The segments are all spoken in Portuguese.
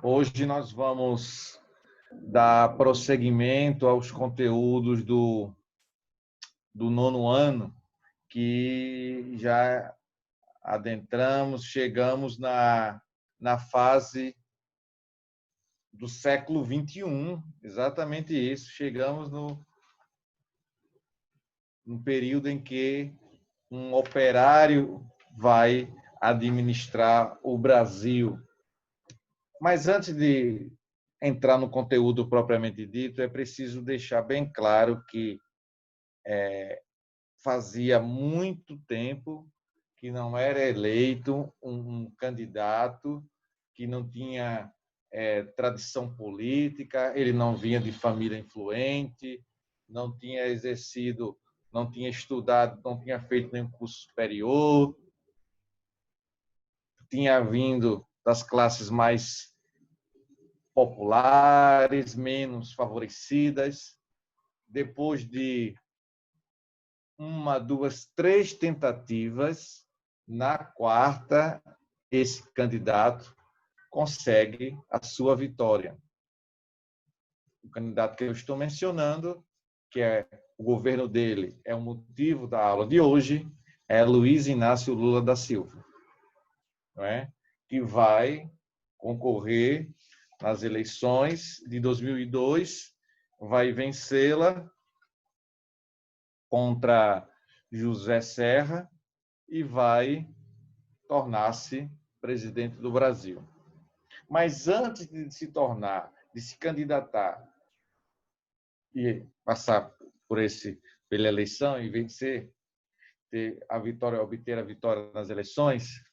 Hoje nós vamos dar prosseguimento aos conteúdos do nono ano, que já adentramos, chegamos na fase do século XXI, exatamente isso, chegamos no período em que um operário vai administrar o Brasil. Mas antes de entrar no conteúdo propriamente dito, é preciso deixar bem claro que fazia muito tempo que não era eleito um candidato que não tinha tradição política, ele não vinha de família influente, não tinha exercido, não tinha estudado, não tinha feito nenhum curso superior, tinha vindo das classes mais populares, menos favorecidas. Depois de uma, duas, três tentativas, na quarta, esse candidato consegue a sua vitória. O candidato que eu estou mencionando, que é o governo dele, é o motivo da aula de hoje, é Luiz Inácio Lula da Silva, não é? Que vai concorrer nas eleições de 2002, vai vencê-la contra José Serra e vai tornar-se presidente do Brasil. Mas antes de se tornar, de se candidatar e passar pela eleição e vencer, obter a vitória nas eleições,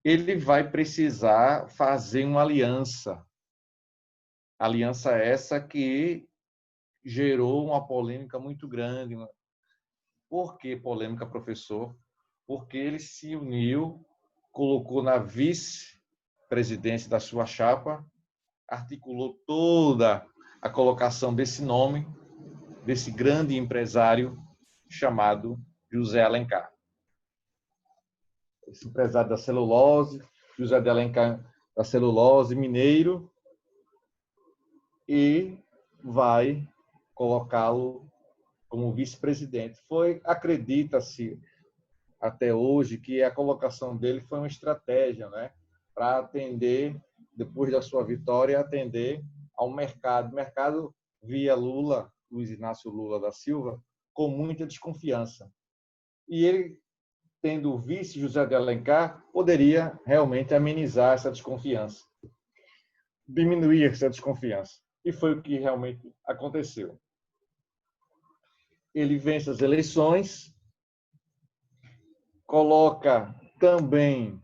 ele vai precisar fazer uma aliança. Aliança essa que gerou uma polêmica muito grande. Por que polêmica, professor? Porque ele se uniu, colocou na vice-presidência da sua chapa, articulou toda a colocação desse nome, desse grande empresário chamado José Alencar. Esse empresário da celulose, José de Alencar da celulose, mineiro, e vai colocá-lo como vice-presidente. Acredita-se até hoje que a colocação dele foi uma estratégia, né, para atender, depois da sua vitória, atender ao mercado. O mercado via Luiz Inácio Lula da Silva, com muita desconfiança. E ele, tendo o vice José de Alencar, poderia realmente amenizar essa desconfiança, diminuir essa desconfiança. E foi o que realmente aconteceu. Ele vence as eleições, coloca também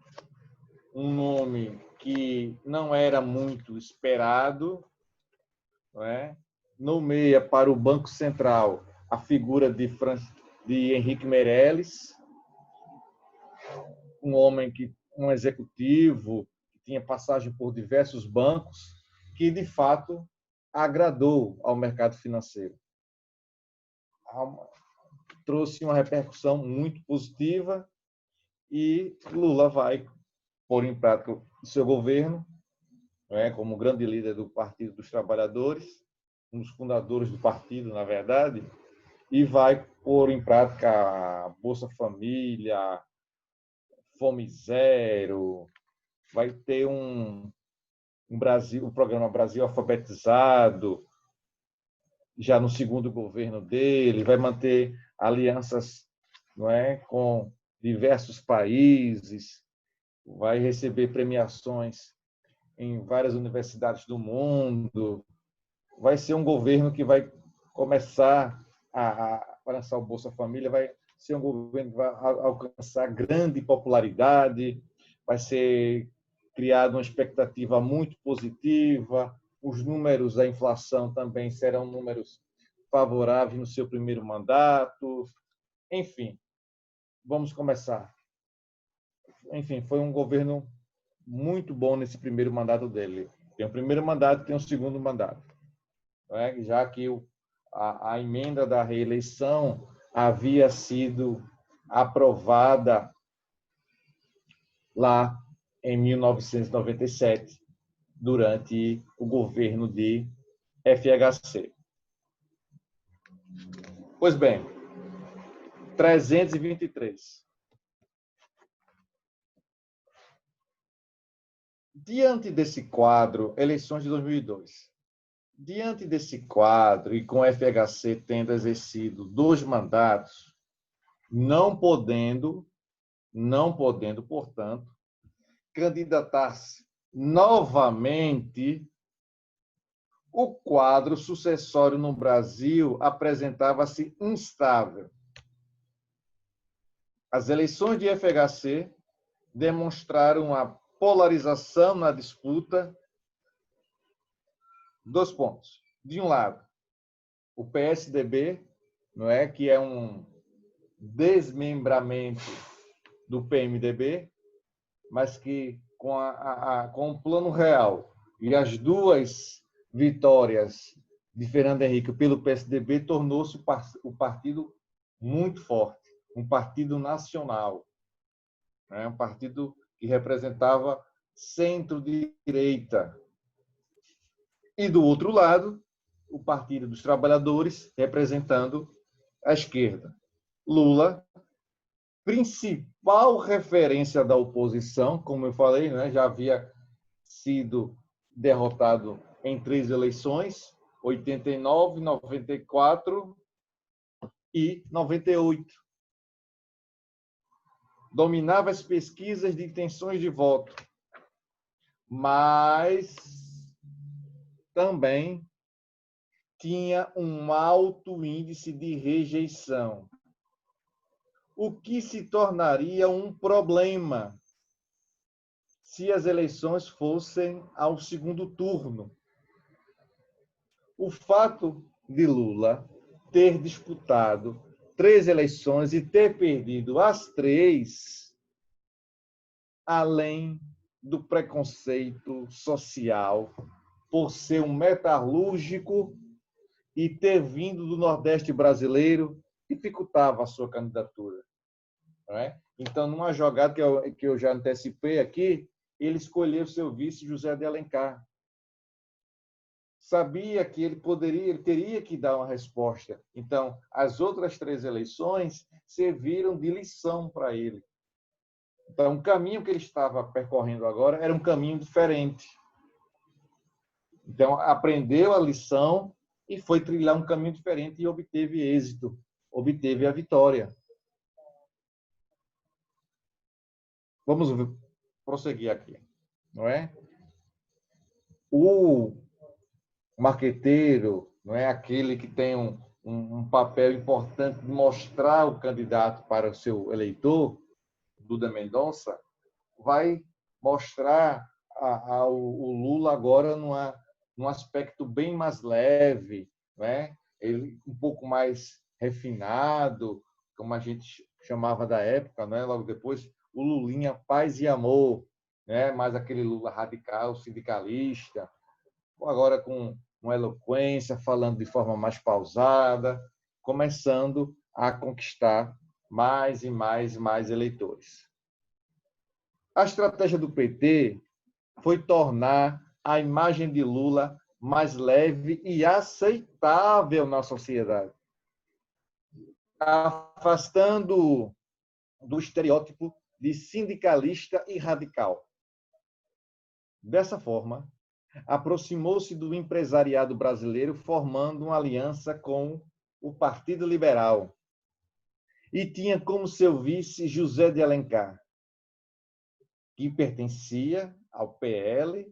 um nome que não era muito esperado, não é? Nomeia para o Banco Central a figura de Henrique Meirelles, um executivo que tinha passagem por diversos bancos, que de fato agradou ao mercado financeiro. Trouxe uma repercussão muito positiva e Lula vai pôr em prática o seu governo, como grande líder do Partido dos Trabalhadores, um dos fundadores do partido, na verdade, e vai pôr em prática a Bolsa Família, Fome Zero, vai ter um programa Brasil Alfabetizado, já no segundo governo dele, vai manter alianças, com diversos países, vai receber premiações em várias universidades do mundo, vai ser um governo que vai começar a lançar o Bolsa Família, vai ser um governo que vai alcançar grande popularidade, vai ser criada uma expectativa muito positiva, os números da inflação também serão números favoráveis no seu primeiro mandato. Enfim, vamos começar. Enfim, foi um governo muito bom nesse primeiro mandato dele. Tem o primeiro mandato e tem o segundo mandato. Já que a emenda da reeleição havia sido aprovada lá em 1997. durante o governo de FHC. Pois bem, 323. Diante desse quadro, eleições de 2002. Diante desse quadro, e com o FHC tendo exercido 2 mandatos, não podendo, portanto, candidatar-se novamente, o quadro sucessório no Brasil apresentava-se instável. As eleições de FHC demonstraram a polarização na disputa. 2 pontos. De um lado, o PSDB, não é, que é um desmembramento do PMDB, mas que com o plano real e as 2 vitórias de Fernando Henrique pelo PSDB, tornou-se o partido muito forte, um partido nacional, né? Um partido que representava centro-direita. E, do outro lado, o Partido dos Trabalhadores, representando a esquerda. Lula, principal referência da oposição, como eu falei, né, já havia sido derrotado em 3 eleições, 89, 94 e 98. Dominava as pesquisas de intenções de voto, mas também tinha um alto índice de rejeição, o que se tornaria um problema se as eleições fossem ao segundo turno. O fato de Lula ter disputado 3 eleições e ter perdido as 3, além do preconceito social por ser um metalúrgico e ter vindo do Nordeste brasileiro, dificultava a sua candidatura. Não é? Então, numa jogada que eu já antecipei aqui, ele escolheu seu vice, José de Alencar. Sabia que ele teria que dar uma resposta. Então, as outras 3 eleições serviram de lição para ele. Então, o caminho que ele estava percorrendo agora era um caminho diferente. Então, aprendeu a lição e foi trilhar um caminho diferente e obteve êxito, obteve a vitória. Vamos prosseguir aqui, não é? O marqueteiro, não é aquele que tem um papel importante de mostrar o candidato para o seu eleitor, Duda Mendonça, vai mostrar o Lula agora num aspecto bem mais leve, né? Ele um pouco mais refinado, como a gente chamava da época, né? Logo depois, o Lulinha Paz e Amor, né? Mais aquele Lula radical, sindicalista, agora com uma eloquência, falando de forma mais pausada, começando a conquistar mais e mais eleitores. A estratégia do PT foi tornar a imagem de Lula mais leve e aceitável na sociedade, afastando do estereótipo de sindicalista e radical. Dessa forma, aproximou-se do empresariado brasileiro, formando uma aliança com o Partido Liberal. E tinha como seu vice José de Alencar, que pertencia ao PL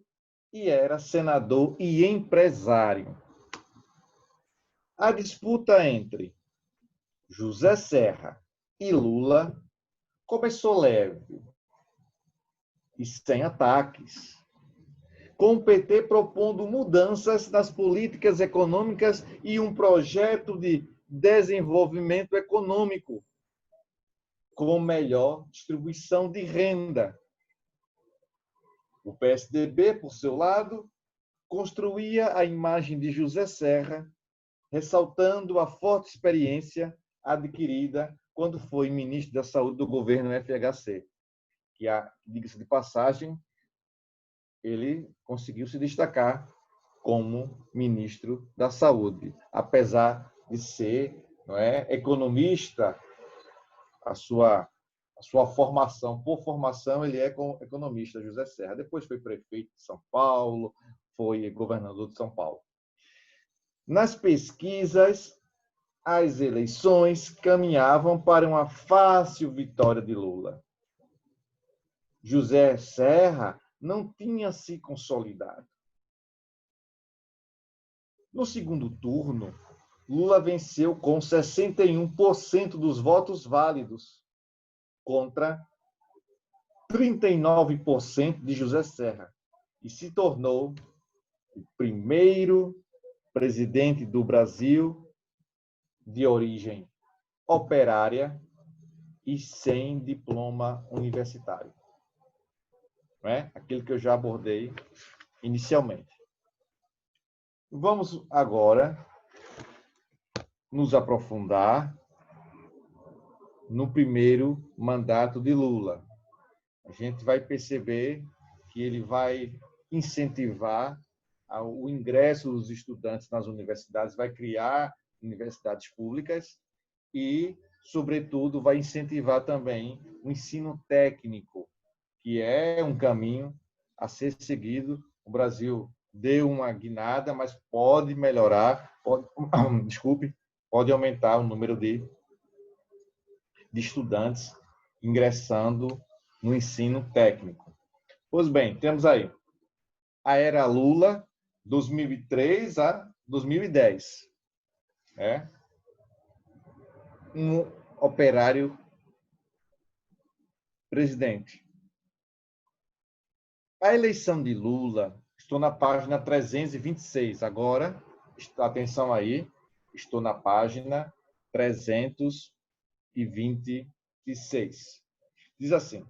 e era senador e empresário. A disputa entre José Serra e Lula começou leve e sem ataques, com o PT propondo mudanças nas políticas econômicas e um projeto de desenvolvimento econômico com melhor distribuição de renda. O PSDB, por seu lado, construía a imagem de José Serra, ressaltando a forte experiência adquirida quando foi ministro da Saúde do governo FHC, que, diga-se de passagem, ele conseguiu se destacar como ministro da Saúde, apesar de ser, não é, economista. A sua formação, por formação, ele é economista, José Serra. Depois foi prefeito de São Paulo, foi governador de São Paulo. Nas pesquisas, as eleições caminhavam para uma fácil vitória de Lula. José Serra não tinha se consolidado. No segundo turno, Lula venceu com 61% dos votos válidos, contra 39% de José Serra, e se tornou o primeiro presidente do Brasil de origem operária e sem diploma universitário. Não é? Aquilo que eu já abordei inicialmente. Vamos agora nos aprofundar no primeiro mandato de Lula. A gente vai perceber que ele vai incentivar o ingresso dos estudantes nas universidades, vai criar universidades públicas e, sobretudo, vai incentivar também o ensino técnico, que é um caminho a ser seguido. O Brasil deu uma guinada, mas pode melhorar, pode aumentar o número de estudantes ingressando no ensino técnico. Pois bem, temos aí a era Lula, 2003 a 2010. Um operário presidente. A eleição de Lula, estou na página 326. Agora, atenção aí, estou na página 326. Diz assim: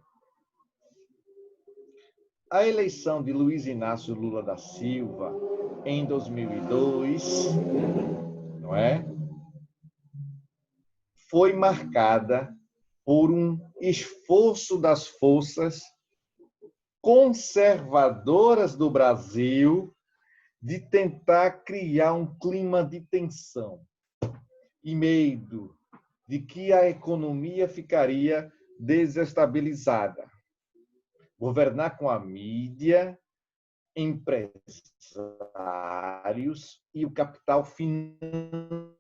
a eleição de Luiz Inácio Lula da Silva em 2002, não é? Foi marcada por um esforço das forças conservadoras do Brasil de tentar criar um clima de tensão e medo de que a economia ficaria desestabilizada. Governar com a mídia, empresários e o capital financeiro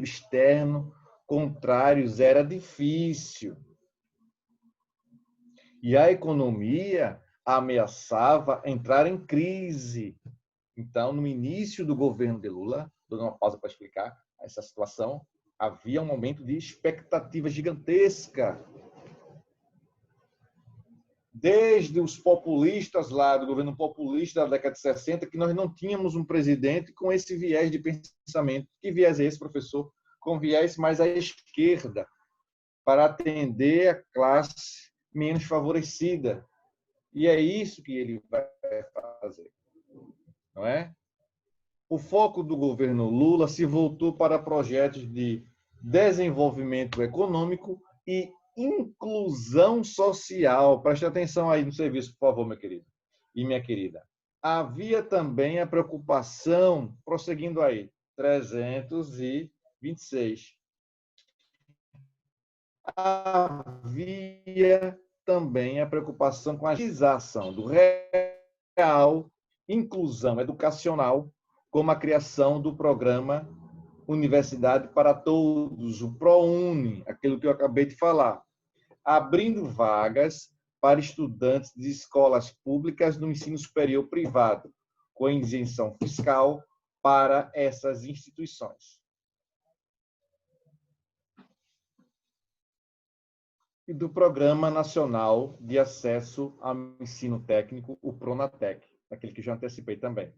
externo contrários era difícil. E a economia ameaçava entrar em crise. Então, no início do governo de Lula, dou uma pausa para explicar essa situação, havia um momento de expectativa gigantesca. Desde os populistas lá, do governo populista da década de 60, que nós não tínhamos um presidente com esse viés de pensamento. Que viés é esse, professor? Com viés mais à esquerda, para atender a classe menos favorecida. E é isso que ele vai fazer, não é? O foco do governo Lula se voltou para projetos de desenvolvimento econômico e inclusão social. Preste atenção aí no serviço, por favor, meu querido e minha querida. Havia também a preocupação, prosseguindo aí, 326. Havia também a preocupação com a agilização do real, inclusão educacional, como a criação do programa Universidade para Todos, o ProUni, aquilo que eu acabei de falar, abrindo vagas para estudantes de escolas públicas no ensino superior privado, com isenção fiscal para essas instituições. E do Programa Nacional de Acesso ao Ensino Técnico, o PRONATEC, aquele que já antecipei também,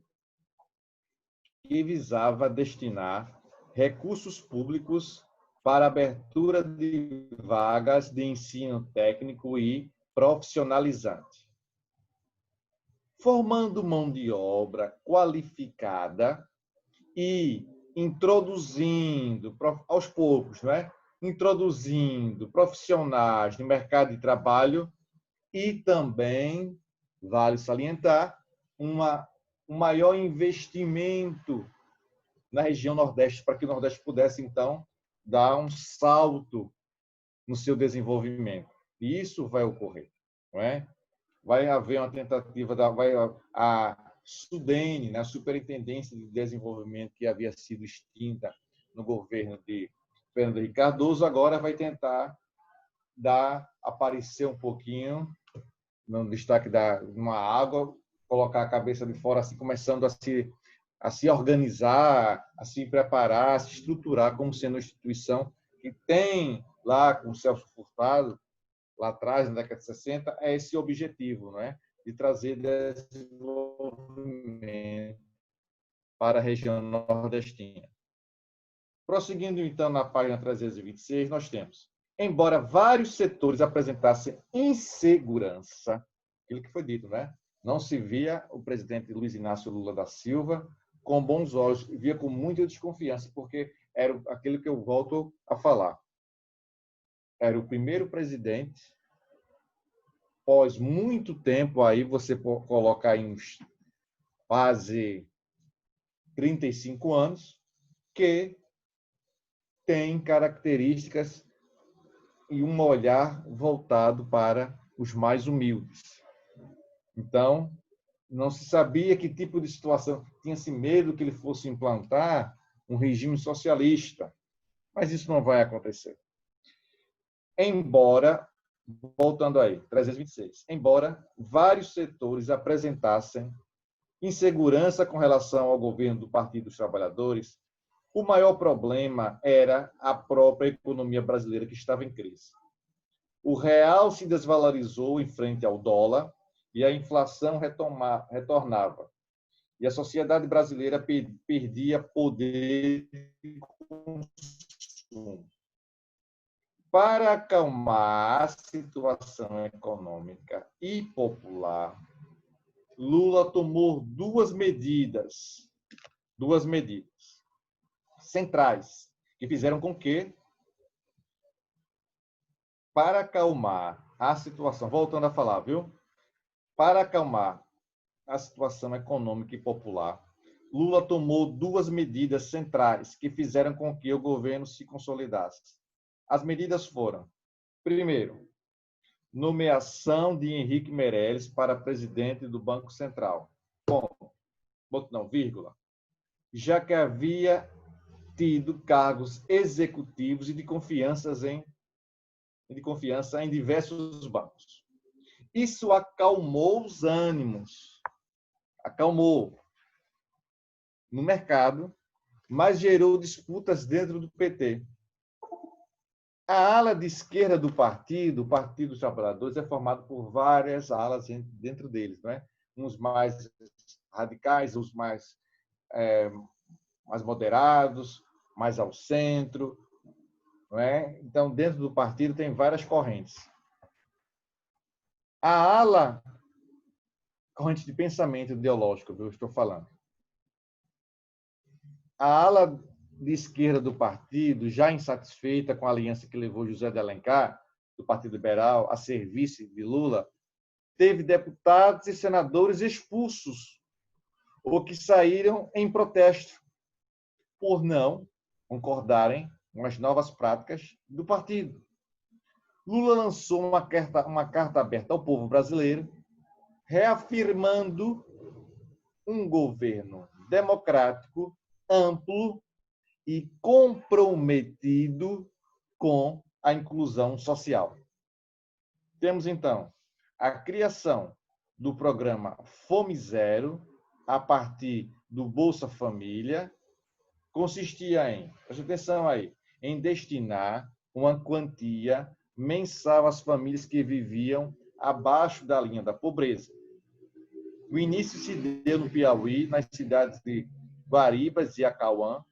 que visava destinar recursos públicos para a abertura de vagas de ensino técnico e profissionalizante, formando mão de obra qualificada e introduzindo, aos poucos, não é? Introduzindo profissionais no mercado de trabalho e também Vale salientar um maior investimento na região Nordeste, para que o Nordeste pudesse, então, dar um salto no seu desenvolvimento. E isso vai ocorrer, não é? Vai haver uma tentativa a SUDENE, né, a Superintendência de Desenvolvimento, que havia sido extinta no governo de Fernando Henrique Cardoso, agora vai tentar aparecer um pouquinho no destaque da uma água, colocar a cabeça de fora, assim, começando a se organizar, a se preparar, a se estruturar como sendo uma instituição que tem lá com o Celso Furtado, lá atrás, na década de 60, é esse objetivo, não é? De trazer desenvolvimento para a região nordestina. Prosseguindo, então, na página 326, nós temos: embora vários setores apresentassem insegurança, aquilo que foi dito, né? Não se via o presidente Luiz Inácio Lula da Silva com bons olhos, via com muita desconfiança, porque era aquilo que eu volto a falar. Era o primeiro presidente, após muito tempo, aí você coloca aí uns quase 35 anos, que tem características e um olhar voltado para os mais humildes. Então, não se sabia que tipo de situação, tinha-se medo que ele fosse implantar um regime socialista, mas isso não vai acontecer. Embora, voltando aí, 326, embora vários setores apresentassem insegurança com relação ao governo do Partido dos Trabalhadores, o maior problema era a própria economia brasileira, que estava em crise. O real se desvalorizou em frente ao dólar e a inflação retornava. E a sociedade brasileira perdia poder de consumo. Para acalmar a situação econômica e popular, Lula tomou duas medidas centrais, que fizeram com que, para acalmar a situação, voltando a falar, viu? Para acalmar a situação econômica e popular, Lula tomou duas medidas centrais que fizeram com que o governo se consolidasse. As medidas foram: primeiro, nomeação de Henrique Meirelles para presidente do Banco Central. Ponto. Não, vírgula. Já que havia tido cargos executivos e de confiança em diversos bancos. Isso acalmou os ânimos, acalmou no mercado, mas gerou disputas dentro do PT. A ala de esquerda do partido, o Partido dos Trabalhadores, é formado por várias alas dentro deles, não é? Uns mais radicais, os mais moderados, mais ao centro, não é? Então, dentro do partido tem várias correntes. A ala, corrente de pensamento ideológico, eu estou falando. A ala de esquerda do partido, já insatisfeita com a aliança que levou José de Alencar, do Partido Liberal, a ser vice de Lula, teve deputados e senadores expulsos ou que saíram em protesto por não concordarem com as novas práticas do partido. Lula lançou uma carta aberta ao povo brasileiro, reafirmando um governo democrático, amplo e comprometido com a inclusão social. Temos, então, a criação do programa Fome Zero, a partir do Bolsa Família, consistia em, presta atenção aí, em destinar uma quantia mensal às famílias que viviam abaixo da linha da pobreza. O início se deu no Piauí, nas cidades de Guaribas e Acauã,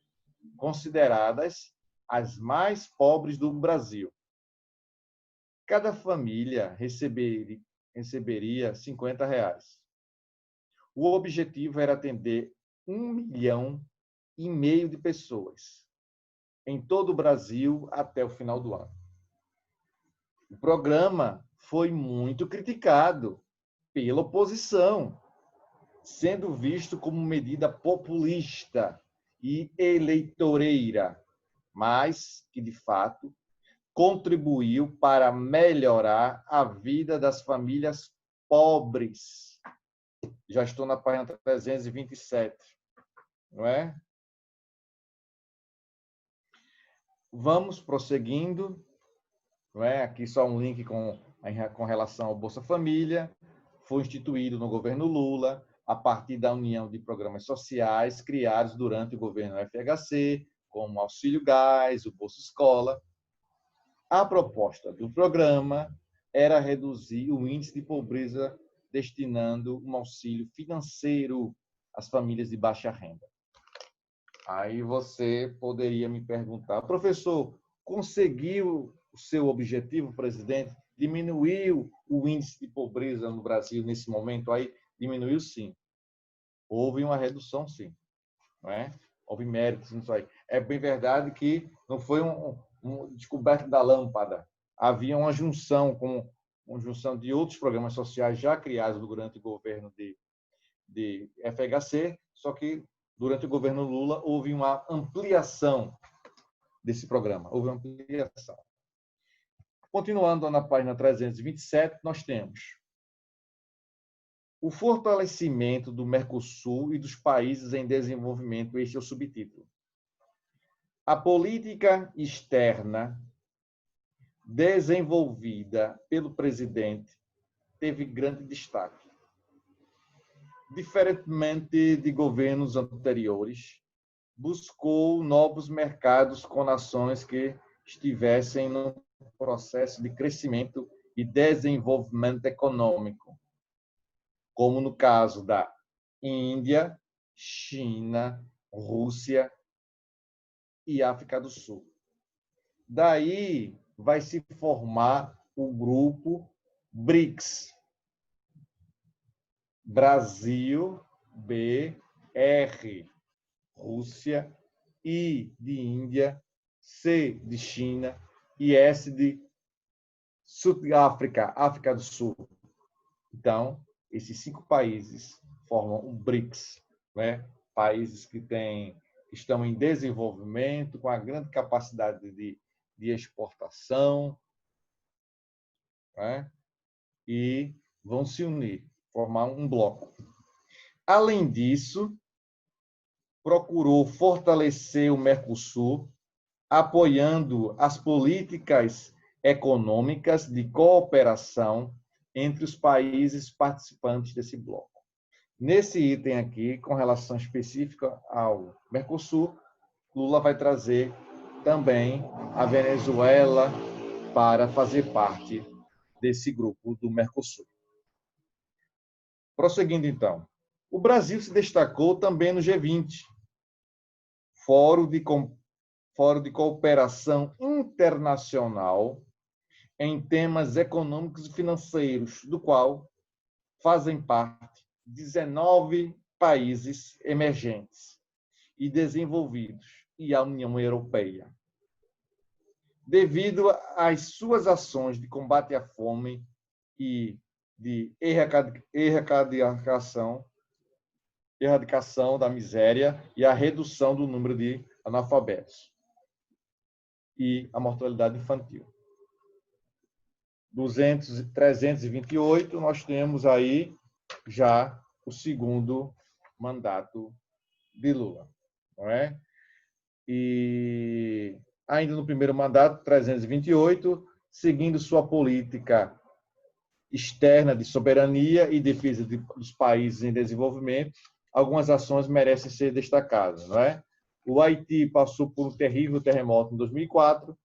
consideradas as mais pobres do Brasil. Cada família receberia R$50. O objetivo era atender 1,5 milhão de pessoas em todo o Brasil até o final do ano. O programa foi muito criticado pela oposição, sendo visto como medida populista e eleitoreira, mas que, de fato, contribuiu para melhorar a vida das famílias pobres. Já estou na página 327, não é? Vamos prosseguindo, não é? Aqui só um link com relação ao Bolsa Família. Foi instituído no governo Lula, a partir da união de programas sociais criados durante o governo FHC, como o Auxílio Gás, o Bolsa Escola. A proposta do programa era reduzir o índice de pobreza destinando um auxílio financeiro às famílias de baixa renda. Aí você poderia me perguntar, professor, conseguiu o seu objetivo, presidente? Diminuiu o índice de pobreza no Brasil nesse momento? Aí diminuiu, sim. Houve uma redução, sim. Não é? Houve méritos nisso aí. É bem verdade que não foi um descoberto da lâmpada. Havia uma junção de outros programas sociais já criados durante o governo de FHC, só que durante o governo Lula houve uma ampliação desse programa. Houve uma ampliação. Continuando na página 327, nós temos o fortalecimento do Mercosul e dos países em desenvolvimento. Este é o subtítulo. A política externa desenvolvida pelo presidente teve grande destaque. Diferentemente de governos anteriores, buscou novos mercados com nações que estivessem no processo de crescimento e desenvolvimento econômico, como no caso da Índia, China, Rússia e África do Sul. Daí vai se formar o grupo BRICS. Brasil, B, R, Rússia, I de Índia, C de China e S de Sudáfrica, África do Sul. Então, esses 5 países formam o BRICS, né? Países que estão em desenvolvimento, com a grande capacidade de exportação, né? E vão se unir, formar um bloco. Além disso, procurou fortalecer o Mercosul, apoiando as políticas econômicas de cooperação entre os países participantes desse bloco. Nesse item aqui, com relação específica ao Mercosul, Lula vai trazer também a Venezuela para fazer parte desse grupo do Mercosul. Prosseguindo, então. O Brasil se destacou também no G20, Fórum de Cooperação Internacional em temas econômicos e financeiros, do qual fazem parte 19 países emergentes e desenvolvidos e a União Europeia. Devido às suas ações de combate à fome e de erradicação da miséria e a redução do número de analfabetos e a mortalidade infantil. 328, nós temos aí já o segundo mandato de Lula, não é? E ainda no primeiro mandato, 328, seguindo sua política externa de soberania e defesa dos países em desenvolvimento, algumas ações merecem ser destacadas, não é? O Haiti passou por um terrível terremoto em 2004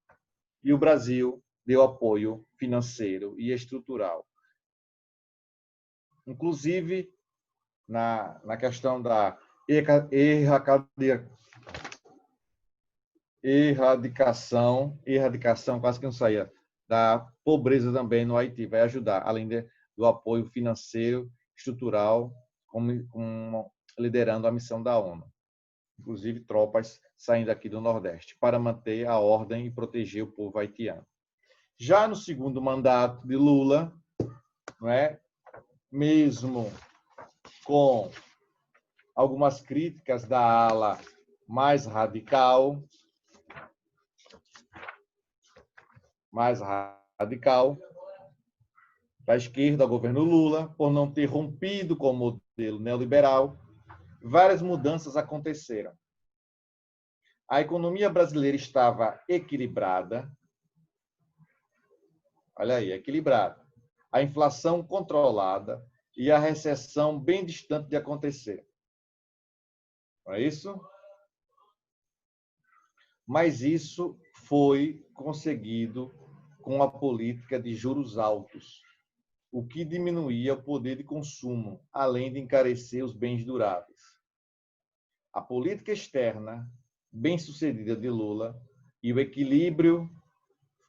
e o Brasil deu apoio financeiro e estrutural. Inclusive, na questão da erradicação, quase que não saía, da pobreza também no Haiti, vai ajudar, além do apoio financeiro, estrutural, liderando a missão da ONU. Inclusive, tropas saindo aqui do Nordeste, para manter a ordem e proteger o povo haitiano. Já no segundo mandato de Lula, não é, mesmo com algumas críticas da ala mais radical, da esquerda ao governo Lula, por não ter rompido com o modelo neoliberal, várias mudanças aconteceram. A economia brasileira estava equilibrada, olha aí, equilibrada. A inflação controlada e a recessão bem distante de acontecer. Não é isso? Mas isso foi conseguido com a política de juros altos, o que diminuía o poder de consumo, além de encarecer os bens duráveis. A política externa, bem-sucedida de Lula, e o equilíbrio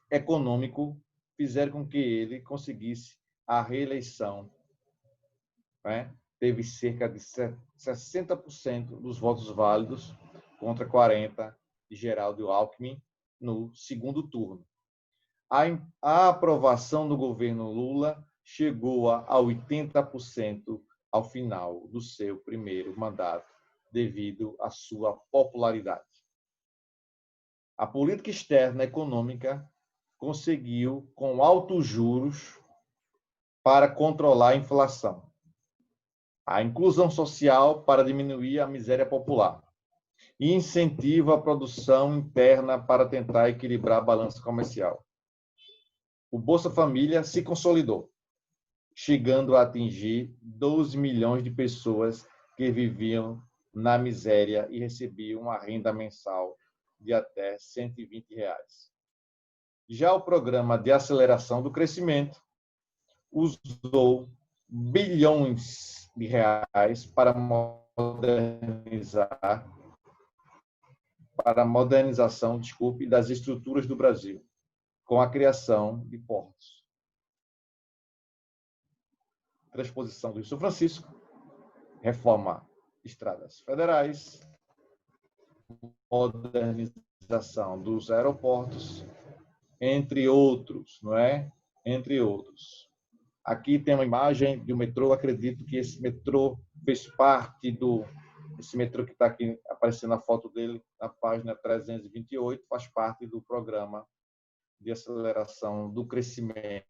econômico fizeram com que ele conseguisse a reeleição. Né? Teve cerca de 60% dos votos válidos contra 40% de Geraldo Alckmin no segundo turno. A aprovação do governo Lula chegou a 80% ao final do seu primeiro mandato, devido à sua popularidade. A política externa econômica conseguiu, com altos juros, para controlar a inflação. A inclusão social para diminuir a miséria popular. E incentiva a produção interna para tentar equilibrar a balança comercial. O Bolsa Família se consolidou, chegando a atingir 12 milhões de pessoas que viviam na miséria e recebiam uma renda mensal de até R$ 120. Já o Programa de Aceleração do Crescimento usou bilhões de reais para a modernização das estruturas do Brasil, com a criação de portos. Transposição do Rio São Francisco, reforma de estradas federais, modernização dos aeroportos, entre outros, não é? Entre outros. Aqui tem uma imagem de um metrô, acredito que esse metrô fez parte esse metrô que está aqui aparecendo a foto dele na página 328, faz parte do programa de aceleração do crescimento,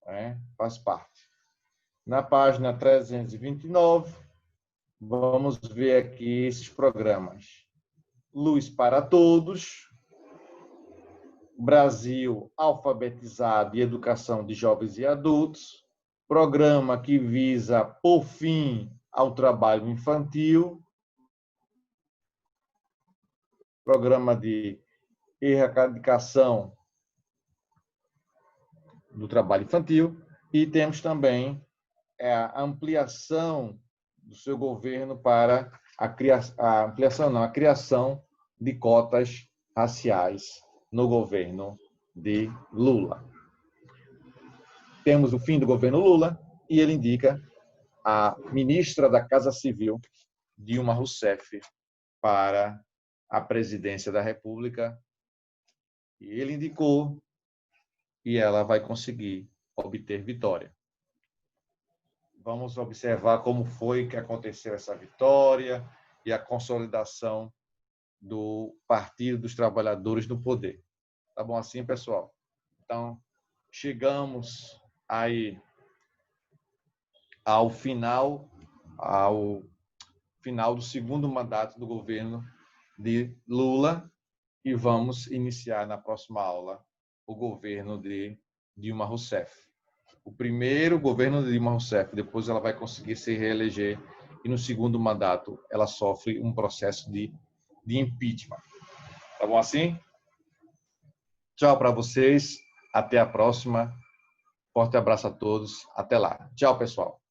né? Faz parte. Na página 329, vamos ver aqui esses programas. Luz para Todos, Brasil Alfabetizado e Educação de Jovens e Adultos, programa que visa pôr fim ao trabalho infantil, programa de erradicação do trabalho infantil, e temos também a ampliação do seu governo para a criação de cotas raciais no governo de Lula. Temos o fim do governo Lula e ele indica a ministra da Casa Civil, Dilma Rousseff, para a presidência da República. E ele indicou e ela vai conseguir obter vitória. Vamos observar como foi que aconteceu essa vitória e a consolidação do Partido dos Trabalhadores no poder. Tá bom assim, pessoal? Então, chegamos aí ao final do segundo mandato do governo de Lula e vamos iniciar na próxima aula o governo de Dilma Rousseff. O primeiro governo de Dilma Rousseff, depois ela vai conseguir se reeleger e no segundo mandato ela sofre um processo de impeachment. Tá bom assim? Tchau para vocês, até a próxima. Forte abraço a todos, até lá. Tchau, pessoal.